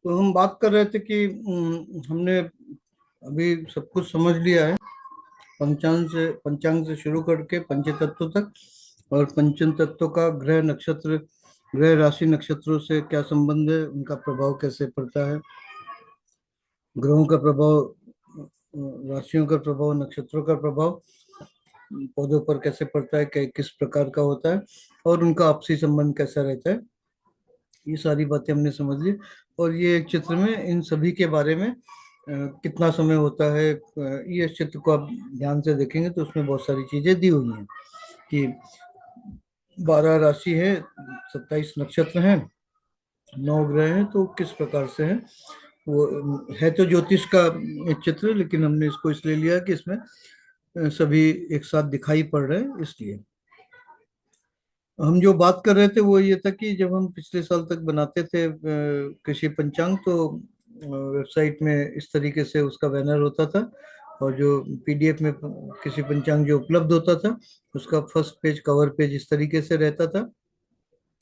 तो हम बात कर रहे थे कि हमने अभी सब कुछ समझ लिया है। पंचांग से शुरू करके पंचतत्व तक, और पंचम तत्व का ग्रह नक्षत्र, ग्रह राशि नक्षत्रों से क्या संबंध है, उनका प्रभाव कैसे पड़ता है, ग्रहों का प्रभाव, राशियों का प्रभाव, नक्षत्रों का प्रभाव पौधों पर कैसे पड़ता है, किस प्रकार का होता है, और उनका आपसी संबंध कैसा रहता है। ये सारी बातें हमने समझ ली। और ये एक चित्र में इन सभी के बारे में कितना समय होता है, ये चित्र को आप ध्यान से देखेंगे तो उसमें बहुत सारी चीजें दी हुई हैं कि 12 राशि है, 27 नक्षत्र हैं, 9 ग्रह हैं, तो किस प्रकार से है वो। है तो ज्योतिष का एक चित्र, लेकिन हमने इसको इसलिए लिया कि इसमें सभी एक साथ दिखाई पड़ रहे हैं, इसलिए। हम जो बात कर रहे थे वो ये था कि जब हम पिछले साल तक बनाते थे कृषि पंचांग, तो वेबसाइट में इस तरीके से उसका बैनर होता था, और जो पीडीएफ में कृषि पंचांग जो उपलब्ध होता था, उसका फर्स्ट पेज, कवर पेज इस तरीके से रहता था।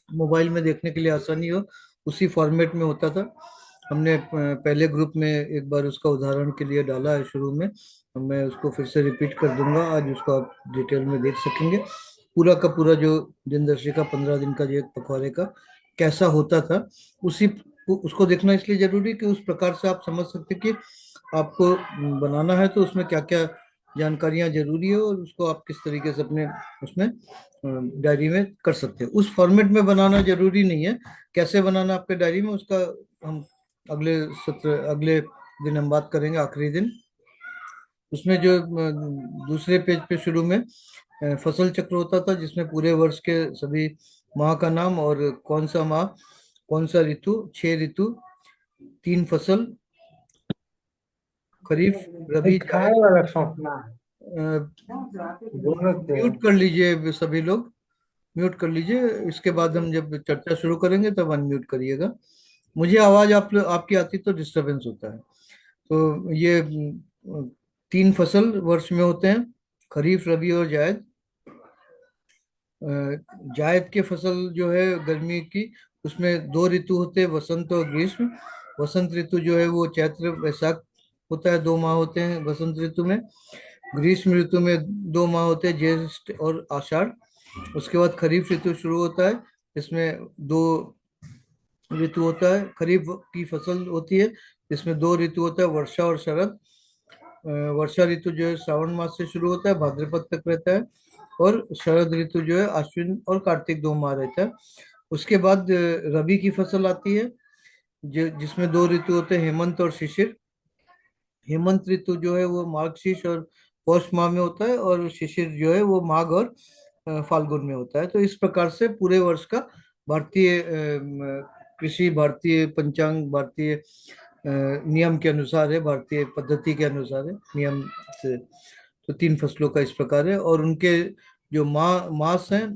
मोबाइल में देखने के लिए आसानी हो, उसी फॉर्मेट में होता था। हमने पहले ग्रुप में एक बार उसका उदाहरण के लिए डाला है शुरू में, तो मैं उसको फिर से रिपीट कर दूंगा, आज उसको आप डिटेल में देख सकेंगे। पूरा का पूरा जो दिनदर्शी का 15 दिन का जो एक पखवाड़े का कैसा होता था, उसी उसको देखना इसलिए जरूरी कि उस प्रकार से आप समझ सकते कि आपको बनाना है तो उसमें क्या क्या जानकारियां जरूरी है, और उसको आप किस तरीके से अपने उसमें डायरी में कर सकते हैं। उस फॉर्मेट में बनाना जरूरी नहीं है, कैसे बनाना आपके डायरी में उसका हम अगले सत्र, अगले दिन हम बात करेंगे, आखिरी दिन। उसमें जो दूसरे पेज पे शुरू में फसल चक्र होता था, जिसमें पूरे वर्ष के सभी माह का नाम, और कौन सा माह, कौन सा ऋतु, 6 ऋतु, 3 फसल, खरीफ, रबी, एक जायद। खाए वाला सौंपना है। दोनों से। म्यूट कर लीजिए सभी लोग, म्यूट कर लीजिए। इसके बाद हम जब चर्चा शुरू करेंगे तब अनम्यूट करिएगा। मुझे आवाज आपकी आती तो डिस्टरबेंस होता है। तो ये 3 फसल वर्ष में होते हैं, खरीफ, रबी और जायद। जायद के फसल जो है गर्मी की, उसमें 2 ऋतु होते हैं, वसंत और ग्रीष्म। वसंत ऋतु जो है वो चैत्र वैशाख होता है, 2 माह होते हैं वसंत ऋतु में। ग्रीष्म ऋतु में 2 माह होते हैं, ज्येष्ठ और आषाढ़। उसके बाद खरीफ ऋतु शुरू होता है, इसमें 2 ऋतु होता है। खरीफ की फसल होती है, इसमें 2 ऋतु होता है, वर्षा और शरद। वर्षा ऋतु जो है श्रावण मास से शुरू होता है, भाद्रपद तक रहता है, और शरद ऋतु जो है आश्विन और कार्तिक 2 माह रहता है। उसके बाद रबी की फसल आती है, जिसमें 2 ऋतु होते हैं, हेमंत और शिशिर। हेमंत ऋतु जो है वो मार्गशीर्ष और पौष माह में होता है, और शिशिर जो है वो माघ और फाल्गुन में होता है। तो इस प्रकार से पूरे वर्ष का भारतीय कृषि, भारतीय पंचांग, भारतीय नियम के अनुसार है, भारतीय पद्धति के अनुसार है, नियम से। तो 3 फसलों का इस प्रकार है, और उनके जो मास हैं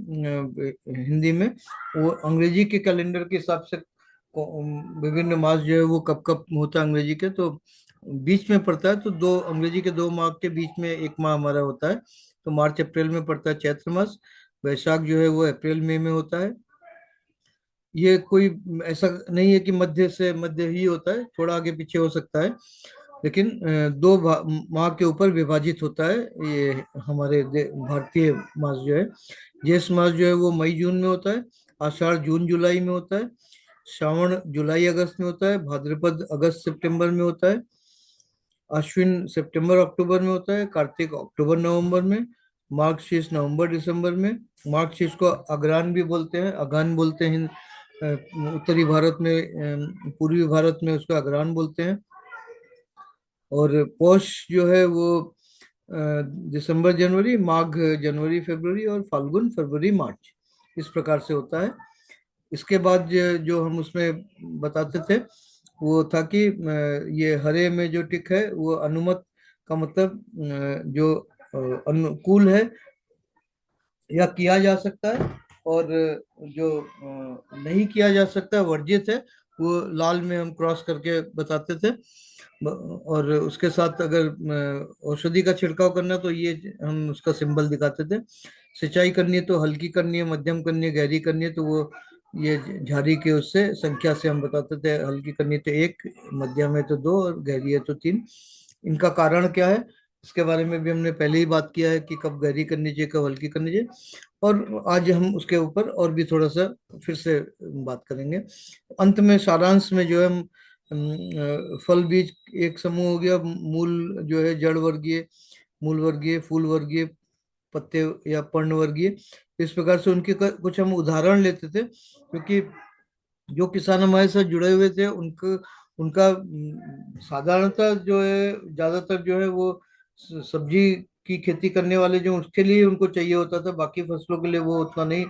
हिंदी में, वो अंग्रेजी के कैलेंडर के हिसाब से विभिन्न मास जो है वो कब कब होता है अंग्रेजी के, तो बीच में पड़ता है। तो दो अंग्रेजी के 2 माह के बीच में एक माह हमारा होता है, तो मार्च अप्रैल में पड़ता है चैत्र मास। वैशाख जो है वो अप्रैल मई में होता है। ये कोई ऐसा नहीं है कि मध्य से मध्य ही होता है, थोड़ा आगे पीछे हो सकता है, लेकिन माह के ऊपर विभाजित होता है। ये हमारे भारतीय मास जो है, ज्येष्ठ मास जो है वो मई जून में होता है, आषाढ़ जून जुलाई में होता है, श्रावण जुलाई अगस्त में होता है, भाद्रपद अगस्त सितंबर में होता है, अश्विन सितंबर अक्टूबर में होता है, कार्तिक अक्टूबर नवंबर में, मार्गशीर्ष नवंबर दिसंबर में। मार्गशीर्ष को अग्रान भी बोलते हैं, अगान बोलते हैं उत्तरी भारत में, पूर्वी भारत में उसको अग्रान बोलते हैं। और पौष जो है वो दिसंबर जनवरी, माघ जनवरी फरवरी, और फाल्गुन फरवरी मार्च, इस प्रकार से होता है। इसके बाद जो हम उसमें बताते थे वो था कि ये हरे में जो टिक है वो अनुमत का मतलब जो अनुकूल है या किया जा सकता है, और जो नहीं किया जा सकता, वर्जित है, वो लाल में हम क्रॉस करके बताते थे। और उसके साथ अगर औषधि का छिड़काव करना तो ये हम उसका सिंबल दिखाते थे। सिंचाई करनी है तो हल्की करनी है, मध्यम करनी है, गहरी करनी है, तो वो ये झाड़ी के उससे संख्या से हम बताते थे, हल्की करनी तो एक, मध्यम है तो दो, और गहरी है तो तीन। इनका कारण क्या है, इसके बारे में भी हमने पहले ही बात किया है कि कब गहरी करनी चाहिए, कब हल्की करनी चाहिए। और आज हम उसके ऊपर और भी थोड़ा सा फिर से बात करेंगे। अंत में सारांश में जो है हम फल बीज एक समूह हो गया, मूल जो है जड़ वर्गीय, मूल वर्गीय, फूल वर्गीय, पत्ते या पर्ण वर्गीय। इस प्रकार से उनके कुछ हम उदाहरण लेते थे, क्योंकि जो किसान हमारे साथ जुड़े हुए थे उनको, उनका साधारणतः जो है ज्यादातर जो है वो सब्जी की खेती करने वाले जो, उसके लिए उनको चाहिए होता था, बाकी फसलों के लिए वो उतना नहीं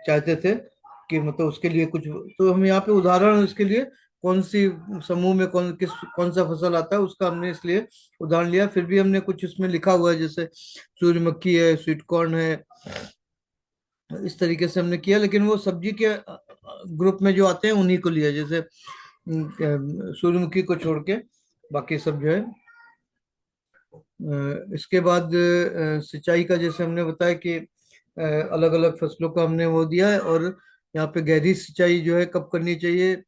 चाहते थे कि मतलब उसके लिए कुछ। तो हम यहाँ पे उदाहरण इसके लिए कौन सी समूह में कौन सा फसल आता है उसका हमने इसलिए उदाहरण लिया। फिर भी हमने कुछ इसमें लिखा हुआ है, जैसे सूर्यमुखी है, स्वीट कॉर्न है, इस तरीके से हमने किया। लेकिन वो सब्जी के ग्रुप में जो आते हैं उन्हीं को लिया, जैसे सूर्यमुखी को छोड़ के बाकी सब जो है। इसके बाद सिंचाई का जैसे हमने बताया कि अलग अलग फसलों का हमने वो दिया है। और यहाँ पे गहरी सिंचाई जो है कब करनी चाहिए,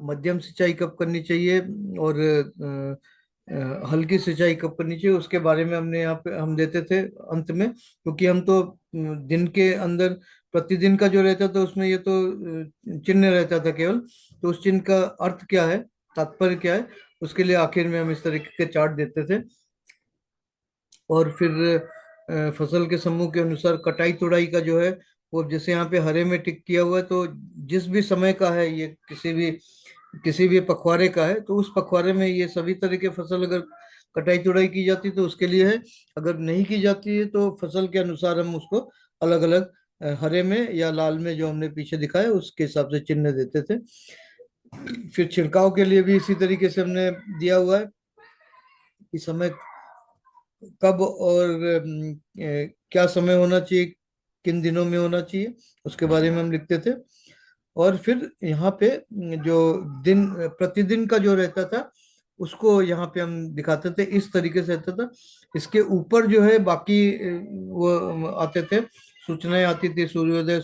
मध्यम सिंचाई कब करनी चाहिए, और हल्की सिंचाई कब करनी चाहिए, उसके बारे में हमने यहाँ पे हम देते थे अंत में। क्योंकि हम तो दिन के अंदर प्रतिदिन का जो रहता था उसमें ये तो चिन्ह रहता था केवल, तो उस चिन्ह का अर्थ क्या है, तात्पर्य क्या है, उसके लिए आखिर में हम इस तरीके के चार्ट देते थे। और फिर फसल के समूह के अनुसार कटाई तुड़ाई का जो है, वो जैसे यहाँ पे हरे में टिक किया हुआ है, तो जिस भी समय का है ये, किसी भी पखवाड़े का है, तो उस पखवाड़े में ये सभी तरह के फसल अगर कटाई तुड़ाई की जाती तो उसके लिए है। अगर नहीं की जाती है तो फसल के अनुसार हम उसको अलग अलग हरे में या लाल में, जो हमने पीछे दिखाया उसके हिसाब से चिन्ह देते थे। फिर छिड़काव के लिए भी इसी तरीके से हमने दिया हुआ है कि समय कब और क्या समय होना चाहिए, किन दिनों में होना चाहिए, उसके बारे में हम लिखते थे। और फिर यहाँ पे जो दिन प्रतिदिन का जो रहता था उसको यहाँ पे हम दिखाते थे, इस तरीके से रहता था। इसके ऊपर जो है बाकी वो आते थे, सूचनाएं आती थी, सूर्योदय,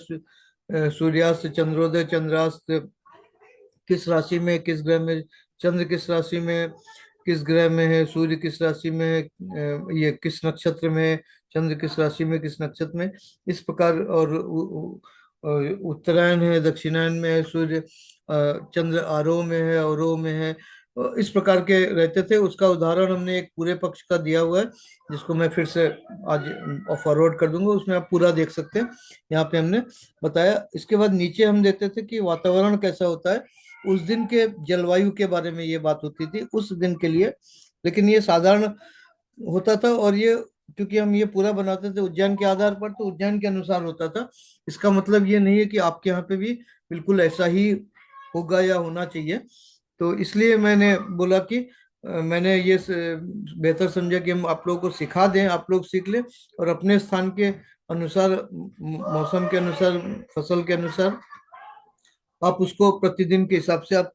सूर्यास्त, चंद्रोदय, चंद्रास्त, किस राशि में, किस ग्रह में, चंद्र किस राशि में, किस ग्रह में है, सूर्य किस राशि में है, ये किस नक्षत्र में है, चंद्र किस राशि में, किस नक्षत्र में, इस प्रकार। और उत्तरायण है, दक्षिणायन में है सूर्य, चंद्र आरोह में है, अवरोह में है, इस प्रकार के रहते थे। उसका उदाहरण हमने एक पूरे पक्ष का दिया हुआ है, जिसको मैं फिर से आज फॉरवर्ड कर दूंगा, उसमें आप पूरा देख सकते हैं। यहाँ पे हमने बताया। इसके बाद नीचे हम देते थे कि वातावरण कैसा होता है, उस दिन के जलवायु के बारे में ये बात होती थी उस दिन के लिए। लेकिन ये साधारण होता था, और ये क्योंकि हम ये पूरा बनाते थे उज्जैन के आधार पर, तो उज्जैन के अनुसार होता था। इसका मतलब ये नहीं है कि आपके यहाँ पे भी बिल्कुल ऐसा ही होगा या होना चाहिए। तो इसलिए मैंने बोला कि मैंने ये बेहतर समझा कि हम आप लोगों को सिखा दें, आप लोग सीख लें, और अपने स्थान के अनुसार, मौसम के अनुसार, फसल के अनुसार आप उसको प्रतिदिन के हिसाब से आप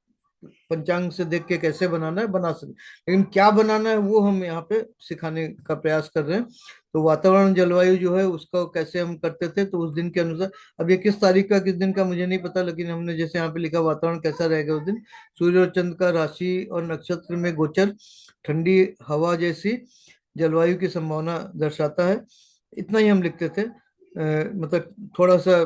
पंचांग से देख के कैसे बनाना है बना सकते। लेकिन क्या बनाना है वो हम यहाँ पे सिखाने का प्रयास कर रहे हैं। तो वातावरण जलवायु जो है उसका कैसे हम करते थे, तो उस दिन के अनुसार, अब ये किस तारीख का किस दिन का मुझे नहीं पता, लेकिन हमने जैसे यहाँ पे लिखा वातावरण कैसा रहेगा उस दिन, सूर्य और चंद्र का राशि और नक्षत्र में गोचर, ठंडी हवा जैसी जलवायु की संभावना दर्शाता है। इतना ही हम लिखते थे। मतलब थोड़ा सा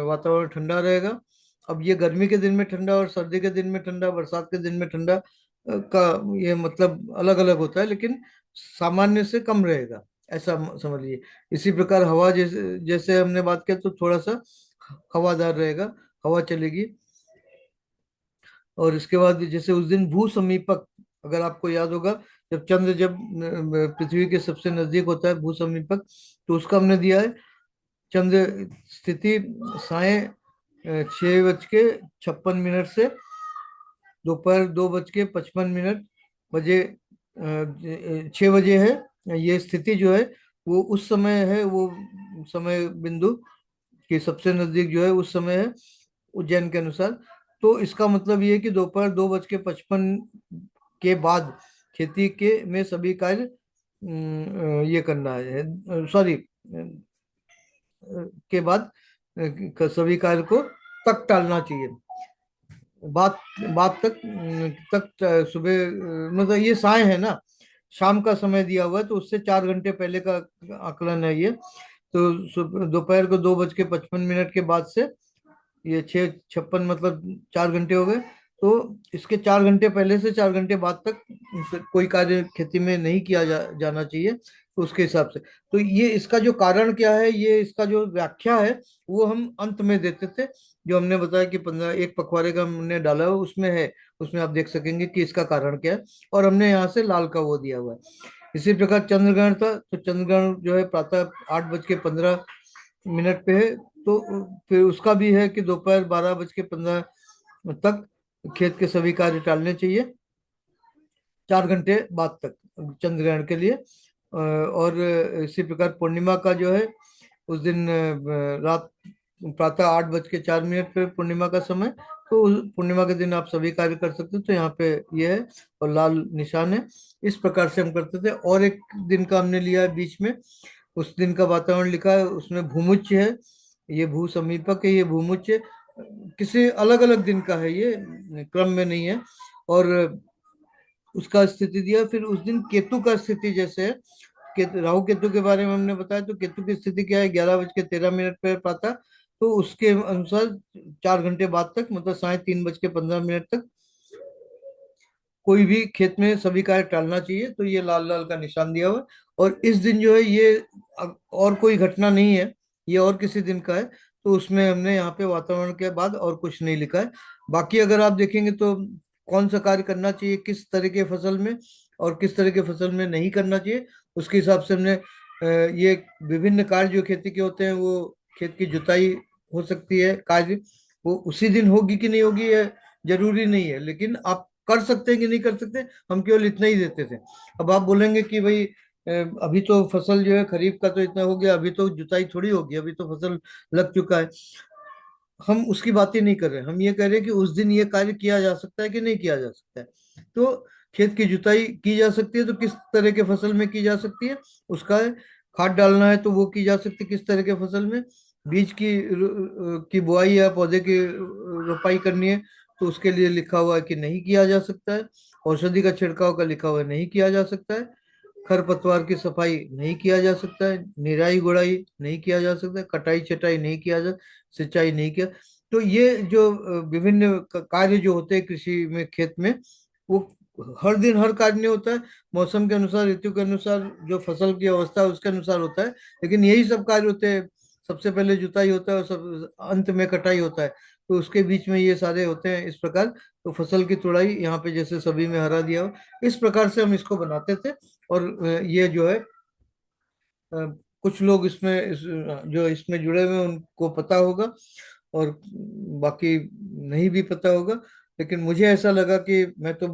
वातावरण ठंडा रहेगा। अब ये गर्मी के दिन में ठंडा और सर्दी के दिन में ठंडा, बरसात के दिन में ठंडा का ये मतलब अलग अलग होता है, लेकिन सामान्य से कम रहेगा, ऐसा समझ लीजिए। इसी प्रकार हवा, जैसे जैसे हमने बात किया, तो थोड़ा सा हवादार रहेगा, हवा चलेगी। और इसके बाद जैसे उस दिन भू समीपक, अगर आपको याद होगा, जब चंद्र जब पृथ्वी के सबसे नजदीक होता है, भू समीपक, तो उसका हमने दिया है चंद्र स्थिति साय 6:56 से दोपहर 2:55 बजे, 6 बजे है ये स्थिति जो है, वो उस समय है, वो समय बिंदु के सबसे नजदीक जो है उस समय है उज्जैन के अनुसार। तो इसका मतलब ये है कि दोपहर 2:55 के बाद खेती के में सभी कार्य ये करना है, सॉरी, के बाद सभी कार्य को तक टालना चाहिए। बात बात सुबह मतलब ये साय है ना, शाम का समय दिया हुआ है, तो उससे 4 घंटे पहले का आकलन है ये। तो दोपहर को 2:55 के बाद से ये 6:56 मतलब 4 घंटे हो गए। तो इसके 4 घंटे पहले से 4 घंटे बाद तक कोई कार्य खेती में नहीं किया जाना चाहिए, तो उसके हिसाब से। तो ये इसका जो कारण क्या है, ये इसका जो व्याख्या है, वो हम अंत में देते थे। जो हमने बताया कि 15 एक पखवाड़े का हमने डाला हुआ उसमें है, उसमें आप देख सकेंगे कि इसका कारण क्या है। और हमने यहाँ से लाल का वो दिया हुआ है। इसी प्रकार चंद्रग्रहण था, तो चंद्रग्रहण जो है प्रातः 8:15 पे है। तो फिर उसका भी है कि दोपहर 12:15 तक खेत के सभी कार्य टालने चाहिए, 4 घंटे बाद तक चंद्रग्रहण के लिए। और इसी प्रकार पूर्णिमा का जो है उस दिन रात प्रातः 8:04 पे पूर्णिमा का समय। तो पूर्णिमा के दिन आप सभी कार्य कर सकते हो, तो यहाँ पे ये है और लाल निशान है। इस प्रकार से हम करते थे। और एक दिन का हमने लिया है बीच में, उस दिन का वातावरण लिखा है, उसमें भूमुच्य है, ये भू समीपक है, ये भूमुच्य किसी अलग अलग दिन का है, ये क्रम में नहीं है। और उसका स्थिति दिया। फिर उस दिन केतु का स्थिति जैसे है, राहु केतु के बारे में हमने बताया, तो केतु की स्थिति क्या है, 11:13 पे पाता। तो उसके अनुसार 4 घंटे बाद तक मतलब 3:15 तक कोई भी खेत में सभी कार्य टालना चाहिए। तो ये लाल लाल का निशान दिया हुआ है। और इस दिन जो है ये और कोई घटना नहीं है, ये और किसी दिन का है। तो उसमें हमने यहाँ पे वातावरण के बाद और कुछ नहीं लिखा है। बाकी अगर आप देखेंगे तो कौन सा कार्य करना चाहिए किस तरह के फसल में और किस तरह के फसल में नहीं करना चाहिए, उसके हिसाब से हमने ये विभिन्न कार्य जो खेती के होते हैं, वो खेत की जुताई हो सकती है कार्य, वो उसी दिन होगी कि नहीं होगी ये जरूरी नहीं है, लेकिन आप कर सकते हैं कि नहीं कर सकते, हम केवल इतना ही देते थे। अब आप बोलेंगे कि भाई अभी तो फसल जो है खरीफ का तो इतना हो गया, अभी तो जुताई थोड़ी होगी, अभी तो फसल लग चुका है। हम उसकी बात ही नहीं कर रहे, हम ये कह रहे हैं कि उस दिन ये कार्य किया जा सकता है कि नहीं किया जा सकता है। तो खेत की जुताई की जा सकती है, तो किस तरह के फसल में की जा सकती है उसका है। खाद डालना है तो वो की जा सकती है किस तरह के फसल में। बीज की बुआई या पौधे की रोपाई करनी है, तो उसके लिए लिखा हुआ है कि नहीं किया जा सकता है। औषधि का छिड़काव का लिखा हुआ है नहीं किया जा सकता है। खरपतवार की सफाई नहीं किया जा सकता है। निराई गुड़ाई नहीं किया जा सकता है। कटाई छटाई नहीं किया जा, सिंचाई नहीं किया। तो ये जो विभिन्न कार्य जो होते हैं कृषि में खेत में, वो हर दिन हर कार्य नहीं होता है, मौसम के अनुसार ऋतु के अनुसार जो फसल की अवस्था है उसके अनुसार होता है। लेकिन यही सब कार्य होते हैं, सबसे पहले जुताई होता है और सब अंत में कटाई होता है। तो उसके बीच में ये सारे होते हैं इस प्रकार। तो फसल की तुड़ाई यहाँ पे जैसे सभी में हरा दिया हो, इस प्रकार से हम इसको बनाते थे। और ये जो है कुछ लोग जो इसमें जुड़े हुए हैं उनको पता होगा, और बाकी नहीं भी पता होगा। लेकिन मुझे ऐसा लगा कि मैं तो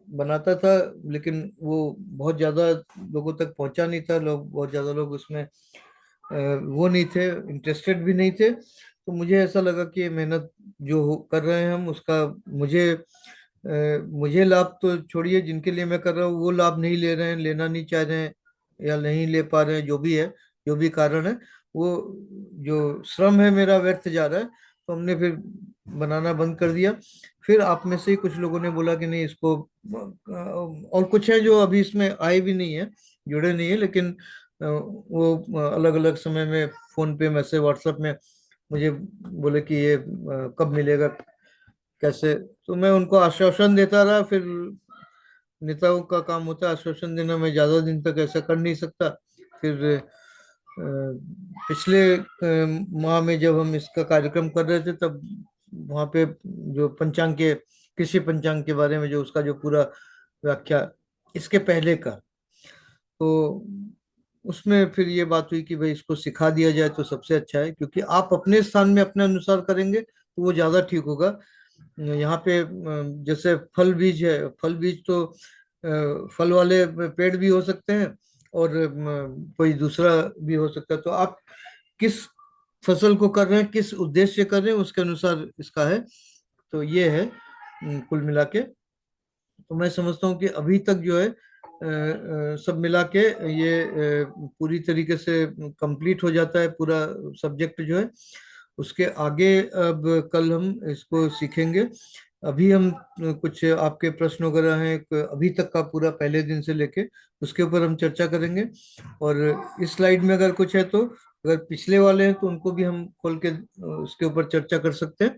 बनाता था, लेकिन वो बहुत ज्यादा लोगों तक पहुंचा नहीं था, बहुत ज्यादा लोग उसमें वो नहीं थे, इंटरेस्टेड भी नहीं थे। तो मुझे ऐसा लगा कि ये मेहनत जो कर रहे हैं हम उसका मुझे लाभ तो छोड़िए, जिनके लिए मैं कर रहा हूँ वो लाभ नहीं ले रहे हैं, लेना नहीं चाह रहे हैं या नहीं ले पा रहे हैं, जो भी है, जो भी कारण है, वो जो श्रम है मेरा व्यर्थ जा रहा है। तो हमने फिर बनाना बंद कर दिया। फिर आप में से ही कुछ लोगों ने बोला कि नहीं इसको और कुछ है जो अभी इसमें आए भी नहीं है, जुड़े नहीं है, लेकिन वो अलग अलग समय में फोन पे मैसेज व्हाट्सएप में मुझे बोले कि ये कब मिलेगा, कैसे। तो मैं उनको आश्वासन देता रहा। फिर नेताओं का काम होता है आश्वासन देना, मैं ज्यादा दिन तक ऐसा कर नहीं सकता। फिर पिछले माह में जब हम इसका कार्यक्रम कर रहे थे, तब वहाँ पे जो पंचांग के कृषि पंचांग के बारे में जो उसका जो पूरा व्याख्या इसके पहले का, तो उसमें फिर ये बात हुई कि भाई इसको सिखा दिया जाए तो सबसे अच्छा है, क्योंकि आप अपने स्थान में अपने अनुसार करेंगे तो वो ज्यादा ठीक होगा। यहाँ पे जैसे फल बीज है, फल बीज तो फल वाले पेड़ भी हो सकते हैं और कोई दूसरा भी हो सकता है। तो आप किस फसल को कर रहे हैं, किस उद्देश्य से कर रहे हैं, उसके अनुसार इसका है। तो ये है कुल मिला के। तो मैं समझता हूँ कि अभी तक जो है सब मिला के ये पूरी तरीके से कंप्लीट हो जाता है पूरा सब्जेक्ट जो है। उसके आगे अब कल हम इसको सीखेंगे। अभी हम कुछ आपके प्रश्न वगैरह हैं अभी तक का पूरा पहले दिन से लेके, उसके ऊपर हम चर्चा करेंगे। और इस स्लाइड में अगर कुछ है तो, अगर पिछले वाले हैं तो उनको भी हम खोल के उसके ऊपर चर्चा कर सकते हैं।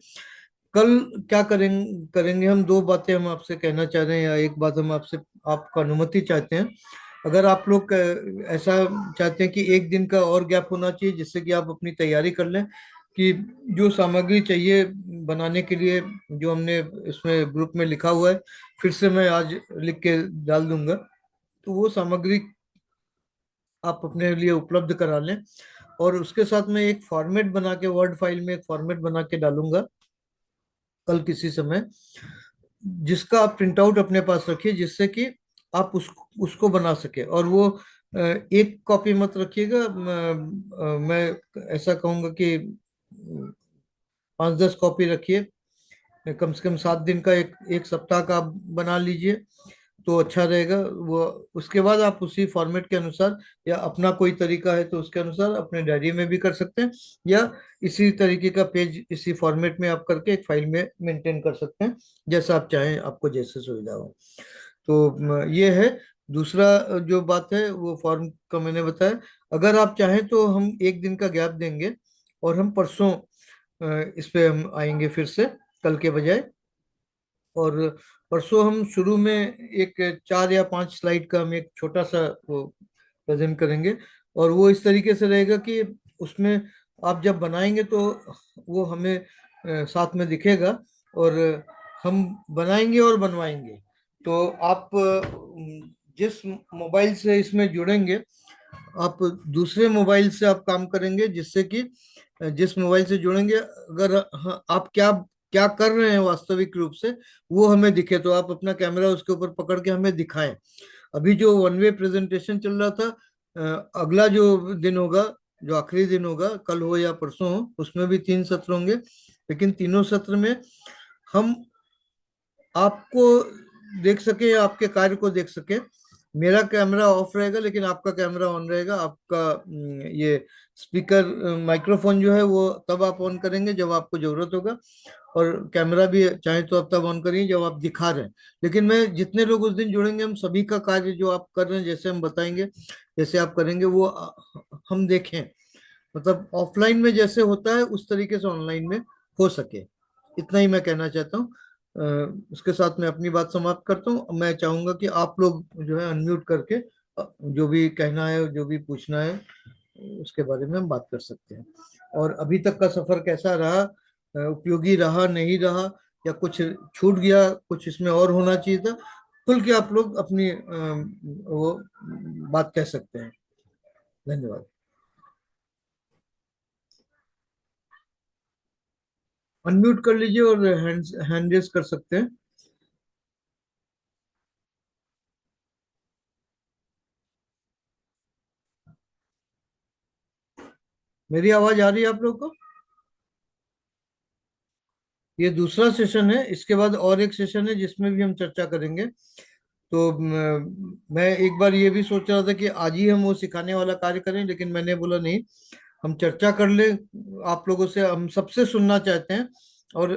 कल क्या करेंगे हम, दो बातें हम आपसे कहना चाह रहे हैं, या एक बात हम आपसे, आपका अनुमति चाहते हैं। अगर आप लोग ऐसा चाहते हैं कि एक दिन का और गैप होना चाहिए, जिससे कि आप अपनी तैयारी कर लें, कि जो सामग्री चाहिए बनाने के लिए, जो हमने इसमें ग्रुप में लिखा हुआ है, फिर से मैं आज लिख के डाल दूंगा, तो वो सामग्री आप अपने लिए उपलब्ध करा लें। और उसके साथ में एक फॉर्मेट बना के, वर्ड फाइल में एक फॉर्मेट बना के डालूंगा कल किसी समय, जिसका आप प्रिंट आउट अपने पास रखिए, जिससे कि आप उसको बना सके। और वो एक कॉपी मत रखिएगा, मैं ऐसा कहूंगा कि 5-10 कॉपी रखिए। कम से कम 7 दिन का, एक एक सप्ताह का आप बना लीजिए, तो अच्छा रहेगा वो। उसके बाद आप उसी फॉर्मेट के अनुसार, या अपना कोई तरीका है तो उसके अनुसार अपने डायरी में भी कर सकते हैं, या इसी तरीके का पेज इसी फॉर्मेट में आप करके एक फाइल में मेंटेन कर सकते हैं, जैसा आप चाहें, आपको जैसे सुविधा हो। तो ये है। दूसरा जो बात है वो फॉर्म का मैंने बताया। अगर आप चाहें तो हम एक दिन का गैप देंगे, और हम परसों इस पे हम आएंगे फिर से, कल के बजाय। और परसों हम शुरू में एक 4 या 5 स्लाइड का हम एक छोटा सा वो प्रेजेंट करेंगे। और वो इस तरीके से रहेगा कि उसमें आप जब बनाएंगे तो वो हमें साथ में दिखेगा, और हम बनाएंगे और बनवाएंगे। तो आप जिस मोबाइल से इसमें जुड़ेंगे, आप दूसरे मोबाइल से आप काम करेंगे, जिससे कि जिस मोबाइल से जुड़ेंगे, अगर हाँ, आप क्या क्या कर रहे हैं वास्तविक रूप से, वो हमें दिखे, तो आप अपना कैमरा उसके ऊपर पकड़ के हमें दिखाएं। अभी जो वन वे प्रेजेंटेशन चल रहा था, अगला जो दिन होगा, जो आखिरी दिन होगा, कल हो या परसों हो, उसमें भी 3 सत्र होंगे। लेकिन तीनों सत्र में हम आपको देख सके, या आपके कार्य को देख सके। मेरा कैमरा ऑफ रहेगा, लेकिन आपका कैमरा ऑन रहेगा। आपका ये स्पीकर, माइक्रोफोन जो है वो तब आप ऑन करेंगे जब आपको जरूरत होगा, और कैमरा भी चाहे तो आप तब ऑन करिए जब आप दिखा रहे हैं। लेकिन मैं, जितने लोग उस दिन जुड़ेंगे, हम सभी का कार्य जो आप कर रहे हैं, जैसे हम बताएंगे, जैसे आप करेंगे, वो हम देखें। मतलब ऑफलाइन में जैसे होता है उस तरीके से ऑनलाइन में हो सके, इतना ही मैं कहना चाहता हूँ। उसके साथ मैं अपनी बात समाप्त करता हूँ। मैं चाहूंगा कि आप लोग जो है अनम्यूट करके जो भी कहना है, जो भी पूछना है, उसके बारे में हम बात कर सकते हैं। और अभी तक का सफर कैसा रहा, उपयोगी रहा, नहीं रहा, या कुछ छूट गया, कुछ इसमें और होना चाहिए था, खुल के आप लोग अपनी वो बात कह सकते हैं। धन्यवाद। अनम्यूट कर लीजिए और हैंड हैंड रेस कर सकते हैं। मेरी आवाज आ रही है आप लोग को? ये दूसरा सेशन है, इसके बाद और एक सेशन है जिसमें भी हम चर्चा करेंगे। तो मैं एक बार ये भी सोच रहा था कि आज ही हम वो सिखाने वाला कार्य करें, लेकिन मैंने बोला नहीं, हम चर्चा कर ले। आप लोगों से हम सबसे सुनना चाहते हैं। और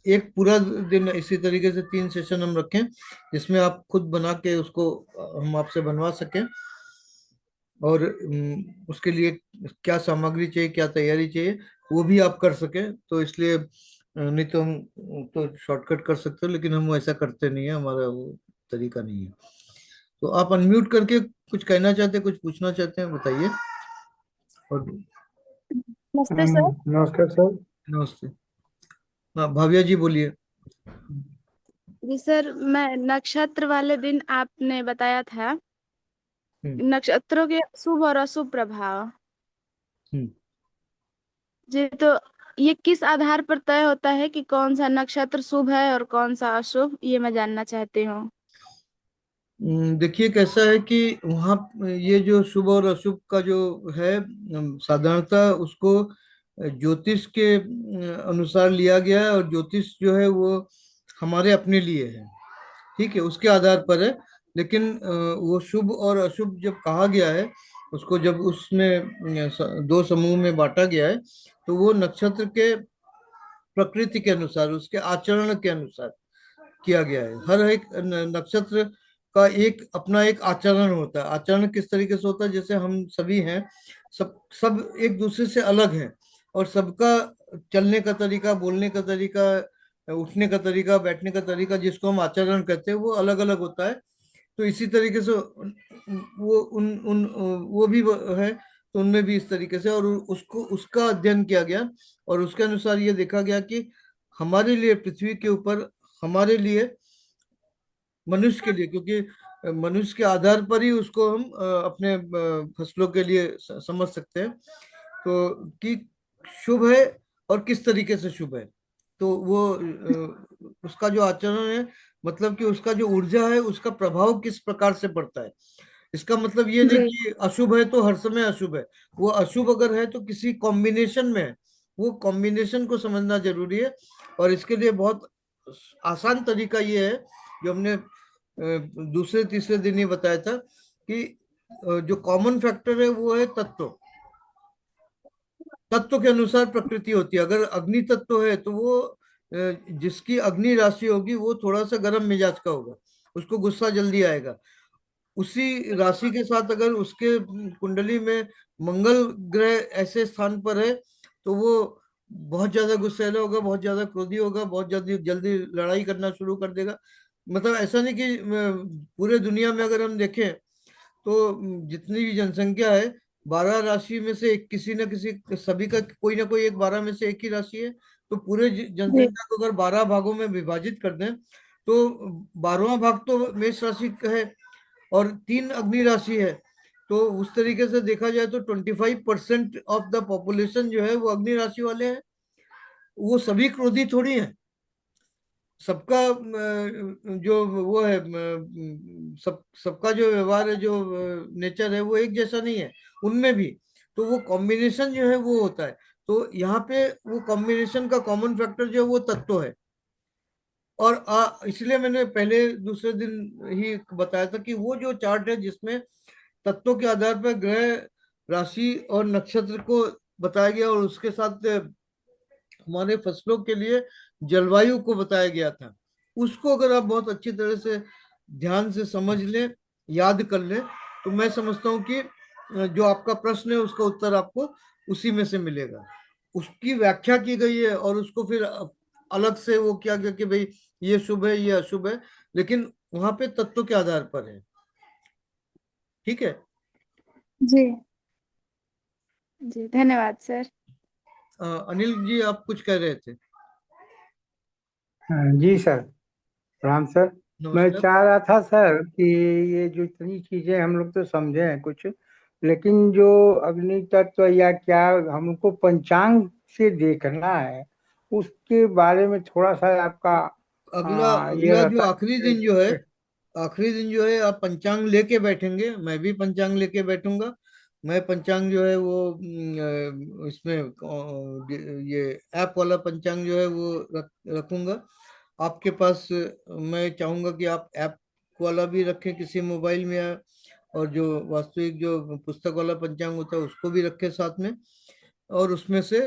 एक पूरा दिन इसी तरीके से 3 सेशन हम रखें, जिसमें आप खुद बना के उसको हम आपसे बनवा सकें। और उसके लिए क्या सामग्री चाहिए, क्या तैयारी चाहिए, वो भी आप कर सकें। तो इसलिए नहीं तो हम तो शॉर्टकट कर सकते हो, लेकिन हम ऐसा करते नहीं है, हमारा वो तरीका नहीं है। तो आप अनम्यूट करके कुछ कहना चाहते हैं, कुछ पूछना चाहते हैं, बताइए। और नमस्ते सर। नमस्कार सर। नमस्ते। हाँ, भाविया जी बोलिए। जी सर, मैं नक्षत्र वाले दिन आपने बताया था हम्म। नक्षत्रों के शुभ और अशुभ प्रभाव। हम्म। जी, तो ये किस आधार पर तय होता है कि कौन सा नक्षत्र शुभ है और कौन सा अशुभ, ये मैं जानना चाहती हूँ। देखिए कैसा है कि वहाँ ये जो शुभ और अशुभ का जो है, साधारणतः उसको ज्योतिष के अनुसार लिया गया है। और ज्योतिष जो है वो हमारे अपने लिए है, ठीक है, उसके आधार पर है। लेकिन वो शुभ और अशुभ जब कहा गया है, उसको जब उसमें दो समूह में बांटा गया है, तो वो नक्षत्र के प्रकृति के अनुसार, उसके आचरण के अनुसार किया गया है। हर एक नक्षत्र का एक अपना एक आचरण होता है। आचरण किस तरीके से होता है, जैसे हम सभी हैं, सब सब एक दूसरे से अलग हैं, और सबका चलने का तरीका, बोलने का तरीका, उठने का तरीका, बैठने का तरीका, जिसको हम आचरण कहते हैं, वो अलग अलग होता है। तो इसी तरीके से वो उन उन वो भी है, तो उनमें भी इस तरीके से, और उसको उसका अध्ययन किया गया, और उसके अनुसार ये देखा गया कि हमारे लिए पृथ्वी के ऊपर, हमारे लिए, मनुष्य के लिए, क्योंकि मनुष्य के आधार पर ही उसको हम अपने फसलों के लिए समझ सकते हैं, तो कि शुभ है और किस तरीके से शुभ है। तो वो उसका जो आचरण है, मतलब कि उसका जो ऊर्जा है, उसका प्रभाव किस प्रकार से पड़ता है। इसका मतलब ये नहीं जी कि अशुभ है तो हर समय अशुभ है। वो अशुभ अगर है तो किसी कॉम्बिनेशन में है, वो कॉम्बिनेशन को समझना जरूरी है। और इसके लिए बहुत आसान तरीका ये है, जो हमने दूसरे तीसरे दिन ही बताया था, कि जो कॉमन फैक्टर है वो है तत्व। तत्व के अनुसार प्रकृति होती है। अगर अग्नि तत्व है तो वो जिसकी अग्नि राशि होगी वो थोड़ा सा गर्म मिजाज का होगा, उसको गुस्सा जल्दी आएगा। उसी राशि के साथ अगर उसके कुंडली में मंगल ग्रह ऐसे स्थान पर है, तो वो बहुत ज्यादा गुस्सैला होगा, बहुत ज्यादा क्रोधी होगा, बहुत जल्दी जल्दी लड़ाई करना शुरू कर देगा। मतलब ऐसा नहीं कि पूरे दुनिया में अगर हम देखें, तो जितनी भी जनसंख्या है, 12 राशि में से एक, किसी न किसी, सभी का कोई ना कोई एक 12 में से एक ही राशि है। तो पूरे जी जनसंख्या को अगर 12 भागों में विभाजित कर दें, तो 12वां भाग तो मेष राशि का है, और 3 अग्नि राशि है। तो उस तरीके से देखा जाए तो 25% ऑफ द पॉपुलेशन जो है वो अग्नि राशि वाले हैं। वो सभी क्रोधी थोड़ी हैं। सबका जो वो है, सबका जो व्यवहार है, जो नेचर है, वो एक जैसा नहीं है उनमें भी। तो वो कॉम्बिनेशन जो है वो होता है। तो यहाँ पे वो कॉम्बिनेशन का कॉमन फैक्टर जो है वो तत्व है। और इसलिए मैंने पहले दूसरे दिन ही बताया था कि वो जो चार्ट है जिसमें तत्वों के आधार पर ग्रह, राशि और नक्षत्र को बताया गया, और उसके साथ हमारे फसलों के लिए जलवायु को बताया गया था, उसको अगर आप बहुत अच्छी तरह से ध्यान से समझ लें, याद कर लें, तो मैं समझता हूँ कि जो आपका प्रश्न है उसका उत्तर आपको उसी में से मिलेगा। उसकी व्याख्या की गई है, और उसको फिर अलग से वो किया गया कि भाई ये शुभ है, ये अशुभ है, लेकिन वहां पे तत्व के आधार पर है। ठीक है। जी जी धन्यवाद सर। अनिल जी, आप कुछ कह रहे थे। हाँ, जी सर। राम सर। मैं नमस्कार। चाह रहा था सर कि ये जो इतनी चीजें हम लोग तो समझे हैं कुछ, लेकिन जो अग्नि तत्व या क्या हमको पंचांग से देखना है, उसके बारे में थोड़ा सा आपका अगला ये अगला जो रहता आखिरी है दिन जो है, कि- आखिरी दिन जो है आप पंचांग लेके बैठेंगे, मैं भी पंचांग लेके बैठूंगा। मैं पंचांग जो है वो इसमें ये ऐप वाला पंचांग जो है वो रखूंगा आपके पास। मैं चाहूंगा कि आप ऐप वाला भी रखें किसी मोबाइल में, और जो वास्तविक जो पुस्तक वाला पंचांग होता है उसको भी रखें साथ में। और उसमें से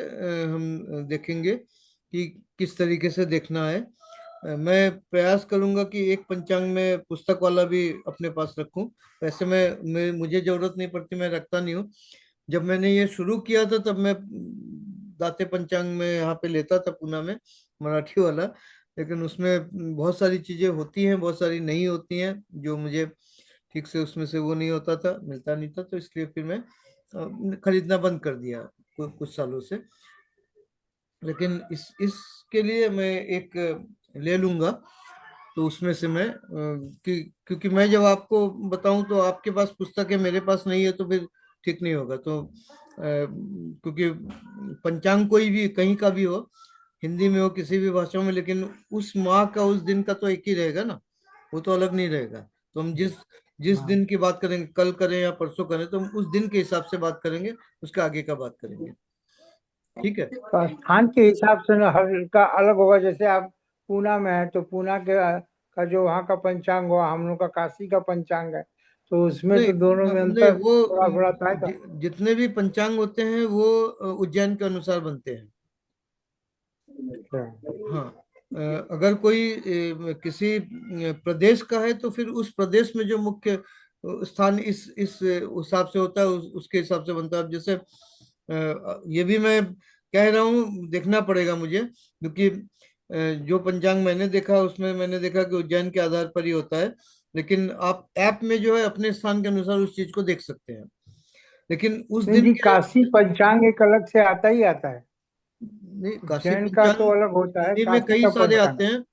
हम देखेंगे कि किस तरीके से देखना है। मैं प्रयास करूंगा कि एक पंचांग में पुस्तक वाला भी अपने पास रखूं। वैसे मुझे जरूरत नहीं पड़ती, मैं रखता नहीं हूँ। जब मैंने ये शुरू किया था तब मैं दाते पंचांग में यहाँ पे लेता था पूना में, मराठी वाला। लेकिन उसमें बहुत सारी चीजें होती हैं, बहुत सारी नहीं होती हैं, जो मुझे ठीक से उसमें से वो नहीं होता था, मिलता नहीं था, तो इसलिए फिर मैं खरीदना बंद कर दिया कुछ सालों से। लेकिन इसके लिए मैं एक ले लूंगा। तो उसमें से मैं क्योंकि मैं जब आपको बताऊं तो आपके पास पुस्तक है, मेरे पास नहीं है, तो फिर ठीक नहीं होगा। तो क्योंकि पंचांग कोई भी कहीं का भी हो, हिंदी में हो किसी भी भाषा में, लेकिन उस माह का उस दिन का तो एक ही रहेगा ना, वो तो अलग नहीं रहेगा। तो हम जिस जिस हाँ, दिन की बात करेंगे, कल करें या परसों करें, तो हम उस दिन के हिसाब से बात करेंगे, उसके आगे का बात करेंगे। ठीक है। तो स्थान के हिसाब से ना हर का अलग होगा। जैसे आप पूना में है तो पूना के का जो वहाँ का पंचांग हुआ, हम लोग का काशी का पंचांग है, तो उसमें नहीं तो दोनों में नहीं, अंतर वो थोड़ा थोड़ा था। जितने भी पंचांग होते हैं वो उज्जैन के अनुसार बनते हैं। अच्छा। हाँ, अगर कोई किसी प्रदेश का है तो फिर उस प्रदेश में जो मुख्य स्थान इस हिसाब से होता है, उसके हिसाब से बनता है। अब जैसे ये भी मैं कह रहा हूँ, देखना पड़ेगा मुझे, क्योंकि जो पंचांग मैंने देखा उसमें मैंने देखा कि उज्जैन के आधार पर ही होता है। लेकिन आप ऐप में जो है अपने स्थान के अनुसार उस चीज को देख सकते हैं। लेकिन उस नहीं दिन जी, के, काशी पंचांग एक अलग से आता ही आता है। नहीं, काशी उज्जैन का पंचांग तो अलग होता है, हिंदी में काशी कई का सारे पंचांग। आते हैं।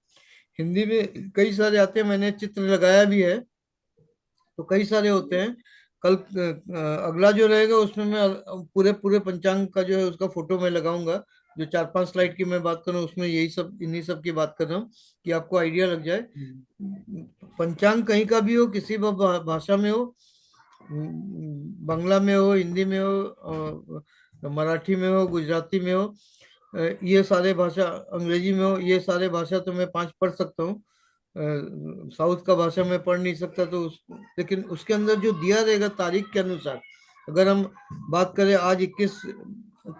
हिंदी में कई सारे आते हैं, मैंने चित्र लगाया भी है, तो कई सारे होते हैं। कल अगला जो रहेगा उसमें मैं पूरे पूरे पंचांग का जो है उसका फोटो मैं लगाऊंगा। जो 4-5 स्लाइड की मैं बात कर रहा हूँ उसमें यही सब, इन्हीं सब की बात कर रहा हूँ कि आपको आइडिया लग जाए। हम्म। पंचांग कहीं का भी हो, किसी भी भाषा में हो, बांग्ला में हो, हिंदी में हो, मराठी में हो, गुजराती में हो, ये सारे भाषा, अंग्रेजी में हो, ये सारे भाषा तो मैं 5 पढ़ सकता हूँ। साउथ का भाषा में पढ़ नहीं सकता, तो लेकिन उसके अंदर जो दिया रहेगा तारीख के अनुसार, अगर हम बात करें आज 21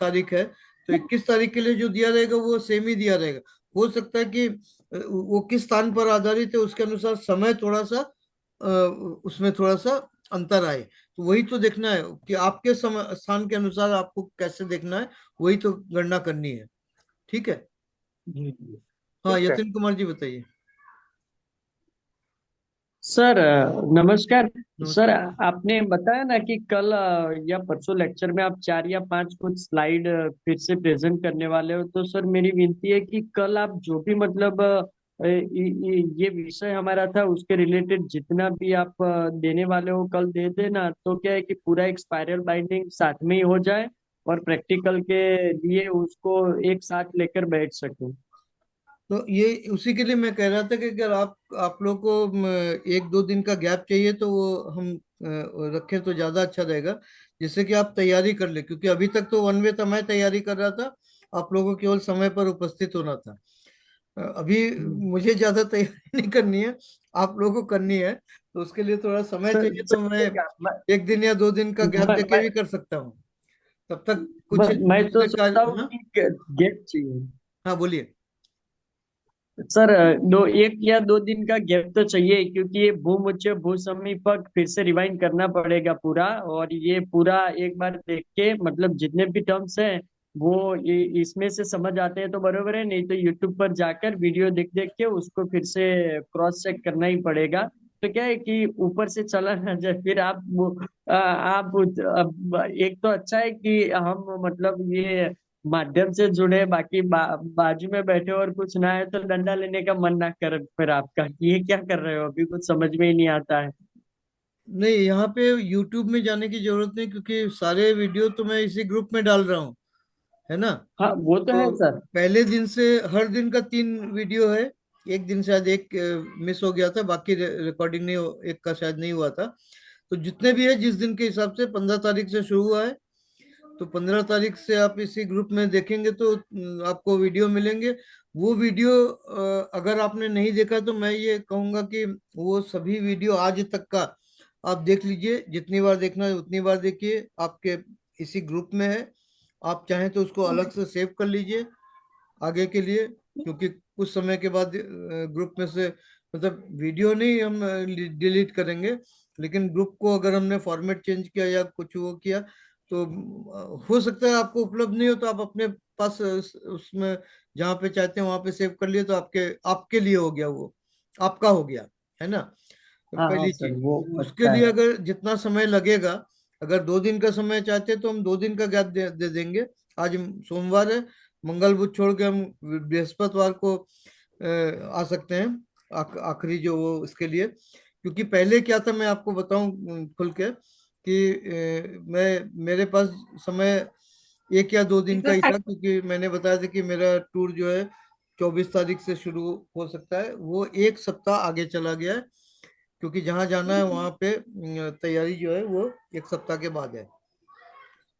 तारीख है, तो 21 तारीख के लिए जो दिया रहेगा वो सेम ही दिया रहेगा। हो सकता है कि वो किस स्थान पर आधारित है उसके अनुसार समय थोड़ा सा उसमें थोड़ा सा अंतर आए। तो वही तो देखना है कि आपके समय स्थान के अनुसार आपको कैसे देखना है, वही तो गणना करनी है। ठीक है। जी जी। हाँ, ठीक है। यतिन कुमार जी बताइए। सर नमस्कार। सर, नमस्कार। आपने बताया ना कि कल या परसों लेक्चर में आप 4 या 5 कुछ स्लाइड फिर से प्रेजेंट करने वाले हो। तो सर मेरी विनती है कि कल आप जो भी मतलब ये विषय हमारा था उसके रिलेटेड जितना भी आप देने वाले हो कल दे देना। तो क्या है कि पूरा एक स्पाइरल बाइंडिंग साथ में ही हो जाए और प्रैक्टिकल के लिए उसको एक साथ लेकर बैठ सके। तो ये उसी के लिए मैं कह रहा था कि अगर आप लोग को 1-2 दिन का गैप चाहिए तो वो हम रखें तो ज्यादा अच्छा रहेगा, जिससे कि आप तैयारी कर ले, क्योंकि अभी तक तो वन वे था, मैं तैयारी कर रहा था, आप लोगों को केवल समय पर उपस्थित होना था। अभी हम्म। मुझे ज्यादा तैयारी नहीं करनी है, आप लोगों को करनी है। तो उसके लिए थोड़ा समय सर चाहिए, तो मैं सर क्या एक दिन या 2 दिन का गैप देके मैं भी कर सकता हूँ। तब तक कुछ मैं तो दूसरे सोचता कार्य। हूँ हाँ, कि गैप चाहिए। हाँ बोलिए। सर 1 या 2 दिन का गैप तो चाहिए, क्योंकि ये भूमुच्च भू समीपक फिर से रिवाइंड करना पड़ेगा पूरा। और ये पूरा एक बार देख के मतलब जितने भी टर्म्स हैं वो इसमें से समझ आते हैं तो बरोबर है, नहीं तो यूट्यूब पर जाकर वीडियो देख देख के उसको फिर से क्रॉस चेक करना ही पड़ेगा। तो क्या है कि ऊपर से चला ना जाए फिर एक तो अच्छा है कि हम मतलब ये माध्यम से जुड़े, बाकी बाजू में बैठे और कुछ ना है तो डंडा लेने का मन ना कर फिर आपका कि ये क्या कर रहे हो, अभी कुछ समझ में ही नहीं आता है। नहीं, यहाँ पे यूट्यूब में जाने की जरूरत नहीं, क्योंकि सारे वीडियो तो मैं इसी ग्रुप में डाल रहा हूँ, है ना। हाँ वो तो है तो सर। पहले दिन से हर दिन का 3 वीडियो है। एक दिन शायद एक मिस हो गया था, बाकी रिकॉर्डिंग नहीं एक का शायद नहीं हुआ था। तो जितने भी है जिस दिन के हिसाब से 15 तारीख से शुरू हुआ है, तो 15 तारीख से आप इसी ग्रुप में देखेंगे तो आपको वीडियो मिलेंगे। वो वीडियो अगर आपने नहीं देखा तो मैं ये कहूंगा कि वो सभी वीडियो आज तक का आप देख लीजिए, जितनी बार देखना है उतनी बार देखिए, आपके इसी ग्रुप में है। आप चाहें तो उसको अलग से सेव कर लीजिए आगे के लिए, क्योंकि कुछ समय के बाद ग्रुप में से, मतलब वीडियो नहीं हम डिलीट करेंगे, लेकिन ग्रुप को अगर हमने फॉर्मेट चेंज किया या कुछ वो किया तो हो सकता है आपको उपलब्ध नहीं हो, तो आप अपने पास उसमें जहाँ पे चाहते हैं वहां पे सेव कर लिए, तो आपके आपके लिए हो गया, वो आपका हो गया, है ना। तो हाँ हाँ पहली सर, चीज, वो उसके अच्छा लिए है। अगर जितना समय लगेगा, अगर 2 दिन का समय चाहते हैं तो हम 2 दिन का गैप दे देंगे। आज सोमवार है, मंगल बुध छोड़ के हम बृहस्पतिवार को आ सकते हैं, आखिरी जो वो इसके लिए। क्योंकि पहले क्या था मैं आपको बताऊं खुल के कि मैं मेरे पास समय 1 या 2 दिन का ही था, क्योंकि मैंने बताया था कि मेरा टूर जो है 24 तारीख से शुरू हो सकता है, वो एक सप्ताह आगे चला गया है, क्योंकि जहाँ जाना है वहां पे तैयारी जो है वो एक सप्ताह के बाद है।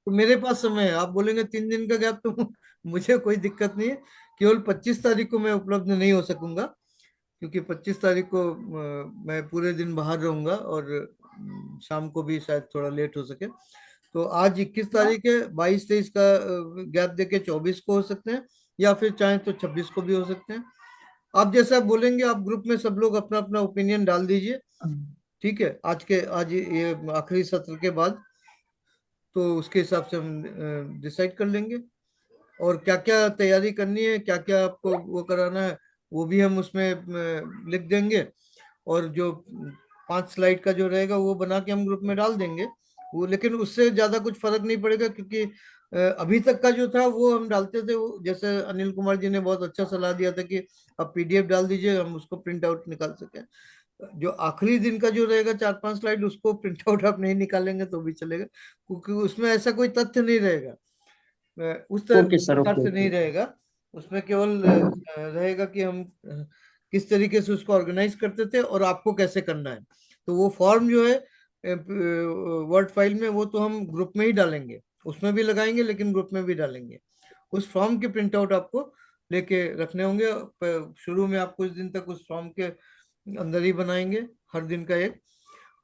तो मेरे पास समय है, आप बोलेंगे 3 दिन का गैप तो मुझे कोई दिक्कत नहीं है। केवल 25 तारीख को मैं उपलब्ध नहीं हो सकूंगा, क्योंकि 25 तारीख को मैं पूरे दिन बाहर रहूंगा, और शाम को भी शायद थोड़ा लेट हो सके। तो आज 21 तारीख है, 22-23 का गैप देके 24 को हो सकते हैं, या फिर चाहे तो 26 को भी हो सकते हैं। आप जैसा बोलेंगे, आप ग्रुप में सब लोग अपना अपना ओपिनियन डाल दीजिए। ठीक है, आज ये आखिरी सत्र के बाद तो उसके हिसाब से हम डिसाइड कर लेंगे। और क्या क्या तैयारी करनी है, क्या क्या आपको वो कराना है, वो भी हम उसमें लिख देंगे। और जो 5 स्लाइड का जो रहेगा वो बना के हम ग्रुप में डाल देंगे। वो लेकिन उससे ज्यादा कुछ फर्क नहीं पड़ेगा, क्योंकि अभी तक का जो था वो हम डालते थे, वो जैसे अनिल कुमार जी ने बहुत अच्छा सलाह दिया था कि आप पीडीएफ डाल दीजिए, हम उसको प्रिंट आउट निकाल सकें। जो आखिरी दिन का जो रहेगा 4-5 स्लाइड, उसको प्रिंट आउट आप नहीं निकालेंगे तो भी चलेगा, क्योंकि उसमें ऐसा कोई तथ्य नहीं रहेगा। उस ओके सर, प्रकार ओके से ओके। नहीं रहेगा। उसमें केवल रहेगा कि हम किस तरीके से उसको ऑर्गेनाइज करते थे और आपको कैसे करना है। तो वो फॉर्म जो है वर्ड फाइल में, वो तो हम ग्रुप में ही डालेंगे, उसमें भी लगाएंगे लेकिन ग्रुप में भी डालेंगे। उस फॉर्म के प्रिंट आउट आपको लेके रखने होंगे। शुरू में आप कुछ दिन तक उस फॉर्म के अंदर ही बनाएंगे, हर दिन का एक।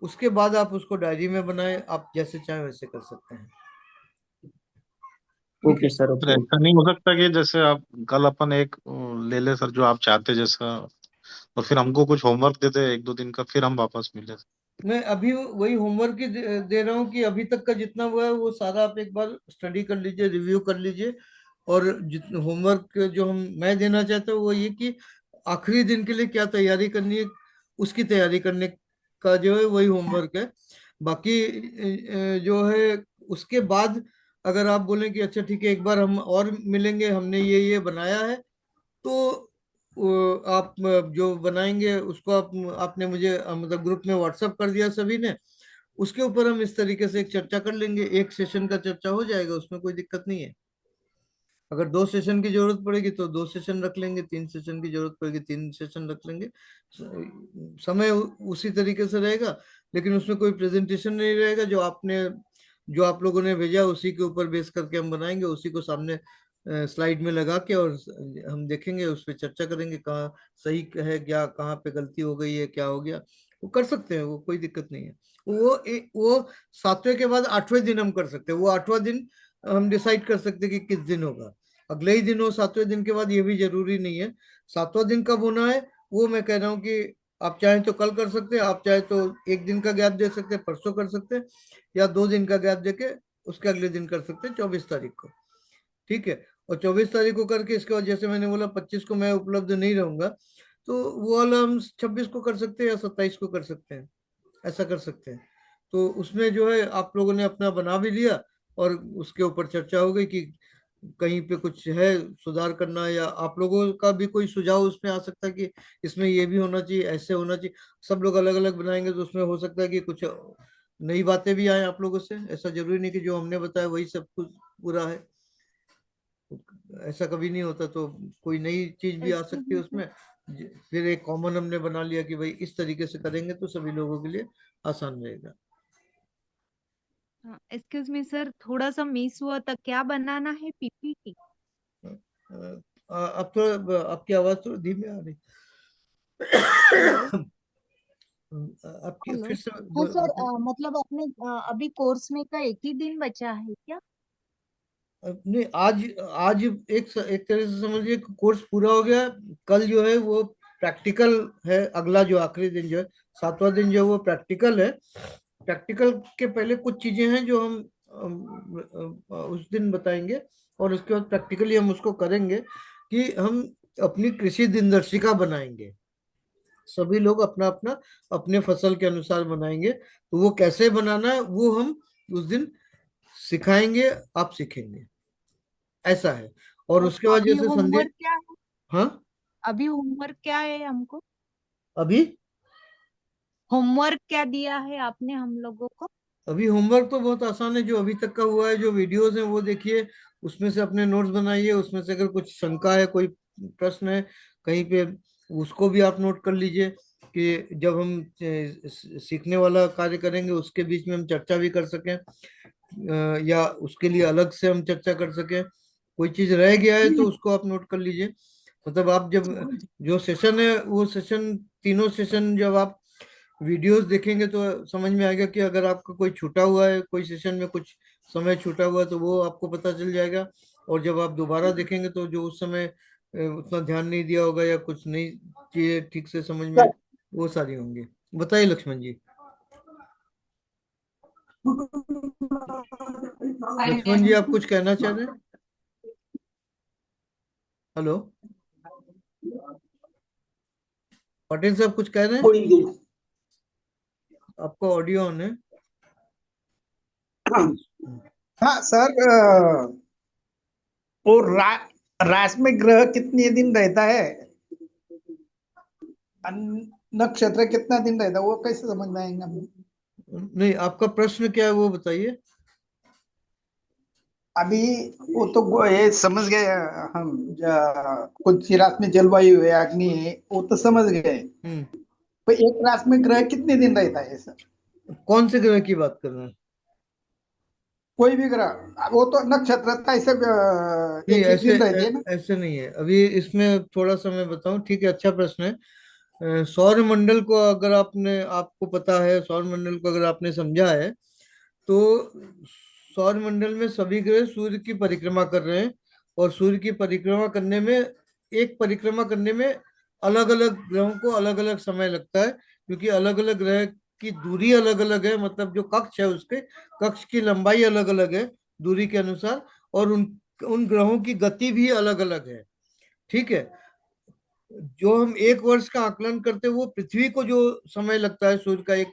उसके बाद आप उसको डायरी में बनाए, आप जैसे चाहे वैसे कर सकते हैं। ठीक ओके है। सर, सर ओके ऐसा ओके। नहीं हो सकता कि जैसे आप कल अपन एक ले ले सर, जो आप चाहते जैसा, और फिर हमको कुछ होमवर्क दे दे 1-2 दिन का, फिर हम वापस मिले। मैं अभी वही होमवर्क ही दे रहा हूँ कि अभी तक का जितना हुआ है वो सारा आप एक बार स्टडी कर लीजिए, रिव्यू कर लीजिए। और जितना होमवर्क जो मैं देना चाहता हूँ वो ये कि आखिरी दिन के लिए क्या तैयारी करनी है, उसकी तैयारी करने का जो है वही होमवर्क है। बाकी जो है उसके बाद अगर आप बोलें कि अच्छा ठीक है, एक बार हम और मिलेंगे, हमने ये बनाया है, तो आप जो बनाएंगे उसको आपने मुझे मतलब ग्रुप में व्हाट्सअप कर दिया सभी ने, उसके ऊपर हम इस तरीके से एक चर्चा कर लेंगे। एक सेशन का चर्चा हो जाएगा, उसमें कोई दिक्कत नहीं है। अगर 2 सेशन की जरूरत पड़ेगी तो 2 सेशन रख लेंगे, 3 सेशन की जरूरत पड़ेगी 3 सेशन रख लेंगे। समय उसी तरीके से रहेगा, लेकिन उसमें कोई प्रेजेंटेशन नहीं रहेगा। जो आप लोगों ने भेजा उसी के ऊपर बेस करके हम बनाएंगे, उसी को सामने स्लाइड में लगा के, और हम देखेंगे, उस पर चर्चा करेंगे कहाँ सही है, क्या कहाँ पे गलती हो गई है, क्या हो गया। वो कर सकते हैं, वो कोई दिक्कत नहीं है। वो 7वें के बाद 8वें दिन हम कर सकते हैं। वो 8वां दिन हम डिसाइड कर सकते हैं कि किस दिन होगा, अगले ही दिन हो 7वें दिन के बाद, ये भी जरूरी नहीं है। 7वां दिन कब होना है वो मैं कह रहा हूँ कि आप चाहें तो कल कर सकते हैं, आप चाहे तो एक दिन का गैप दे सकते हैं, परसों कर सकते हैं, या 2 दिन का गैप देके उसके अगले दिन कर सकते हैं, 24 तारीख को। ठीक है। और 24 तारीख को करके इसके बाद जैसे मैंने बोला 25 को मैं उपलब्ध नहीं रहूंगा, तो वो वाला हम 26 को कर सकते हैं या 27 को कर सकते हैं, ऐसा कर सकते हैं। तो उसमें जो है आप लोगों ने अपना बना भी लिया, और उसके ऊपर चर्चा हो गई कि कहीं पे कुछ है सुधार करना, या आप लोगों का भी कोई सुझाव उसमें आ सकता है कि इसमें ये भी होना चाहिए, ऐसे होना चाहिए। सब लोग अलग अलग बनाएंगे तो उसमें हो सकता है कि कुछ नई बातें भी आए आप लोगों से। ऐसा जरूरी नहीं कि जो हमने बताया वही सब कुछ पूरा है, ऐसा कभी नहीं होता। तो कोई नई चीज भी आ सकती है उसमें। फिर एक कॉमन हमने बना लिया कि भाई इस तरीके से करेंगे तो सभी लोगों के लिए आसान रहेगा। एक्सक्यूज मी सर, थोड़ा सा मिस हुआ था, क्या बनाना है? पीपीटी? अब थोड़ा आपकी आवाज थोड़ी धीमी आ रही। हेलो। आपकी हेलो। फिर से हाँ सर, मतलब अपने अभी कोर्स में का एक ही दिन बचा है क्या? नहीं, आज आज एक तरह से समझिए कोर्स पूरा हो गया। कल जो है वो प्रैक्टिकल है, अगला जो आखिरी दिन जो है 7वां दिन जो है वो प्रैक्टिकल है। प्रैक्टिकल के पहले कुछ चीजें हैं जो हम उस दिन बताएंगे, और उसके बाद प्रैक्टिकली हम उसको करेंगे कि हम अपनी कृषि दिनदर्शिका बनाएंगे। सभी लोग अपना अपना अपने फसल के अनुसार बनाएंगे, तो वो कैसे बनाना है वो हम उस दिन सिखाएंगे, आप सीखेंगे, ऐसा है। और तो उसके बाद अभी जैसे संदेश। होमवर्क क्या है? हाँ। अभी होमवर्क क्या है हमको? अभी होमवर्क क्या दिया है आपने हम लोगों को? अभी होमवर्क तो बहुत आसान है, जो अभी तक का हुआ है, जो वीडियोस हैं वो देखिए, उसमें से अपने नोट्स बनाइए, उसमें से अगर कुछ शंका है, कोई प्रश्न है कहीं पे, उसको भी आप नोट कर लीजिए, कि जब हम सीखने वाला कार्य करेंगे उसके बीच में हम चर्चा भी कर सकें, या उसके लिए अलग से हम चर्चा कर सकें। कोई चीज रह गया है तो उसको आप नोट कर लीजिए। मतलब आप जब जो सेशन है वो सेशन, तीनों सेशन जब आप वीडियोस देखेंगे तो समझ में आएगा कि अगर आपका कोई छूटा हुआ है, कोई सेशन में कुछ समय छूटा हुआ है तो वो आपको पता चल जाएगा। और जब आप दोबारा देखेंगे तो जो उस समय उतना ध्यान नहीं दिया होगा या कुछ नहीं चीजें ठीक से समझ में, वो सारी होंगी। बताइए लक्ष्मण जी। लक्ष्मण जी आप कुछ कहना चाह रहे हैं? हेलो, पाटिल साहब कुछ कह रहे हैं? आपका ऑडियो ऑन है। हाँ सर, वो राशि में ग्रह कितने दिन रहता है, नक्षत्र कितना दिन रहता है, वो कैसे समझ में आएंगे हमें? नहीं, आपका प्रश्न क्या है वो बताइए। अभी वो तो ये समझ गए हम, कुछ राशि में जलवायु है, अग्नि है, वो तो समझ गए। तो एक राशि में ग्रह कितने दिन रहता है सर? कौन से ग्रह की बात कर रहे हैं? कोई भी ग्रह, वो तो नक्षत्र था, ऐसे नहीं, एक एक ऐसे दिन रहते हैं ना। ऐसे नहीं है। अभी इसमें थोड़ा सा मैं बताऊं, ठीक है, अच्छा प्रश्न है। सौर मंडल को अगर आपको पता है, सौर मंडल को अगर आपने समझा है तो सौर मंडल में सभी ग्रह सूर्य की परिक्रमा कर रहे हैं। और सूर्य की परिक्रमा करने में, एक परिक्रमा करने में अलग अलग ग्रहों को अलग अलग समय लगता है, क्योंकि अलग अलग ग्रह की दूरी अलग अलग है। मतलब जो कक्ष है उसके कक्ष की लंबाई अलग अलग है दूरी के अनुसार, और उन उन ग्रहों की गति भी अलग अलग है। ठीक है। जो हम एक वर्ष का आकलन करते हैं वो पृथ्वी को जो समय लगता है सूर्य का एक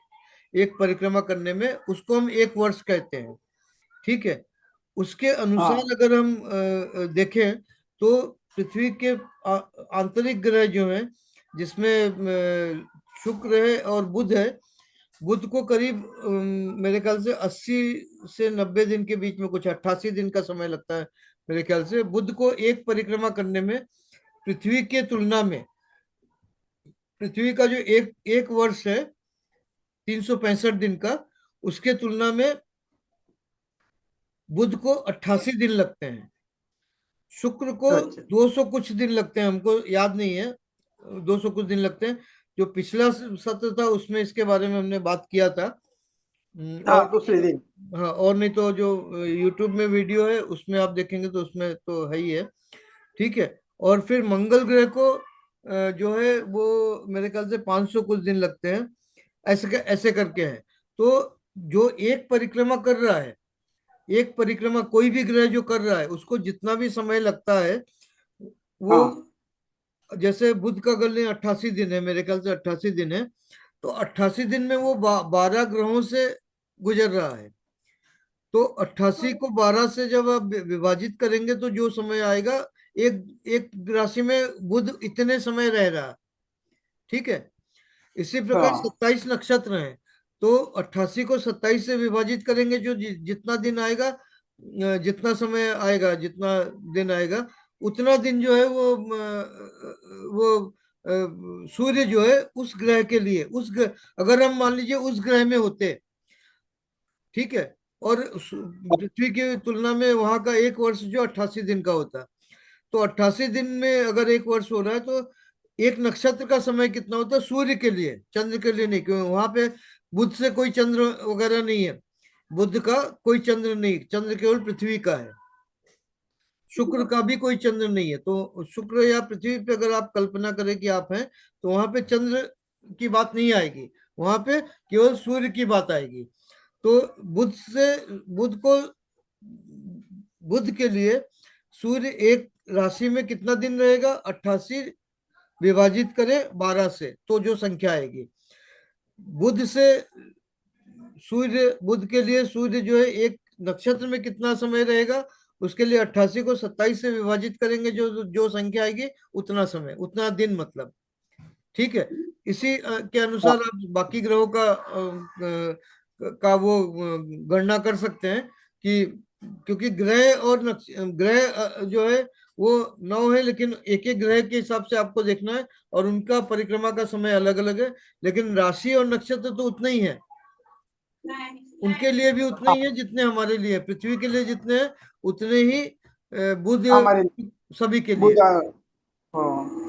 एक परिक्रमा करने में, उसको हम एक वर्ष कहते हैं। ठीक है। उसके अनुसार हाँ अगर हम देखें तो पृथ्वी के आंतरिक ग्रह जो हैं, जिसमें शुक्र है और बुध है। बुध को करीब मेरे ख्याल से 80 से 90 दिन के बीच में, कुछ 88 दिन का समय लगता है मेरे ख्याल से बुध को एक परिक्रमा करने में। पृथ्वी के तुलना में पृथ्वी का जो एक एक वर्ष है 365 दिन का, उसके तुलना में बुध को 88 दिन लगते हैं। शुक्र को अच्छा 200 कुछ दिन लगते हैं, हमको याद नहीं है, 200 कुछ दिन लगते हैं। जो पिछला सत्र था उसमें इसके बारे में हमने बात किया था। हाँ, और दूसरे दिन। हाँ, और नहीं तो जो YouTube में वीडियो है उसमें आप देखेंगे तो उसमें तो है ही है। ठीक है। और फिर मंगल ग्रह को जो है वो मेरे ख्याल से 500 कुछ दिन लगते हैं। ऐसे करके है। तो जो एक परिक्रमा कर रहा है, एक परिक्रमा कोई भी ग्रह जो कर रहा है उसको जितना भी समय लगता है वो, हाँ जैसे बुध का गले 88 दिन है, मेरे ख्याल से 88 दिन है। तो 88 दिन में वो 12 ग्रहों से गुजर रहा है। तो 88 को 12 से जब आप विभाजित करेंगे तो जो समय आएगा, एक एक राशि में बुध इतने समय रह रहा है। ठीक है। इसी प्रकार हाँ 27 नक्षत्र हैं। तो 88 को 27 से विभाजित करेंगे, जो जितना दिन आएगा, जितना समय आएगा, जितना दिन आएगा, उतना दिन जो है वो सूर्य जो है उस ग्रह के लिए, उस ग्रह, अगर हम मान लीजिए उस ग्रह में होते, ठीक है, और पृथ्वी की तुलना में वहां का एक वर्ष जो 88 दिन का होता है, तो 88 दिन में अगर एक वर्ष हो रहा है तो एक नक्षत्र का समय कितना होता है सूर्य के लिए, चंद्र के लिए नहीं, क्योंकि वहां पे बुध से कोई चंद्र वगैरह नहीं है। बुध का कोई चंद्र नहीं, चंद्र केवल पृथ्वी का है। शुक्र का भी कोई चंद्र नहीं है। तो शुक्र या पृथ्वी पे अगर आप कल्पना करें कि आप हैं, तो वहां पे चंद्र की बात नहीं आएगी, वहां पे केवल सूर्य की बात आएगी। तो बुध को बुध के लिए सूर्य एक राशि में कितना दिन रहेगा, 88 विभाजित करें 12 से तो जो संख्या आएगी, बुध से बुध के लिए सूर्य जो है एक नक्षत्र में कितना समय रहेगा, उसके लिए 88 को 27 से विभाजित करेंगे, जो जो संख्या आएगी उतना समय, उतना दिन मतलब। ठीक है। इसी के अनुसार आप बाकी ग्रहों का वो गणना कर सकते हैं कि, क्योंकि ग्रह और ग्रह जो है वो 9 है, लेकिन एक एक ग्रह के हिसाब से आपको देखना है, और उनका परिक्रमा का समय अलग अलग है। लेकिन राशि और नक्षत्र तो उतना ही है, उनके लिए भी उतने ही है जितने हमारे लिए, पृथ्वी के लिए जितने हैं उतने ही बुध हमारे सभी के लिए। बुध, हाँ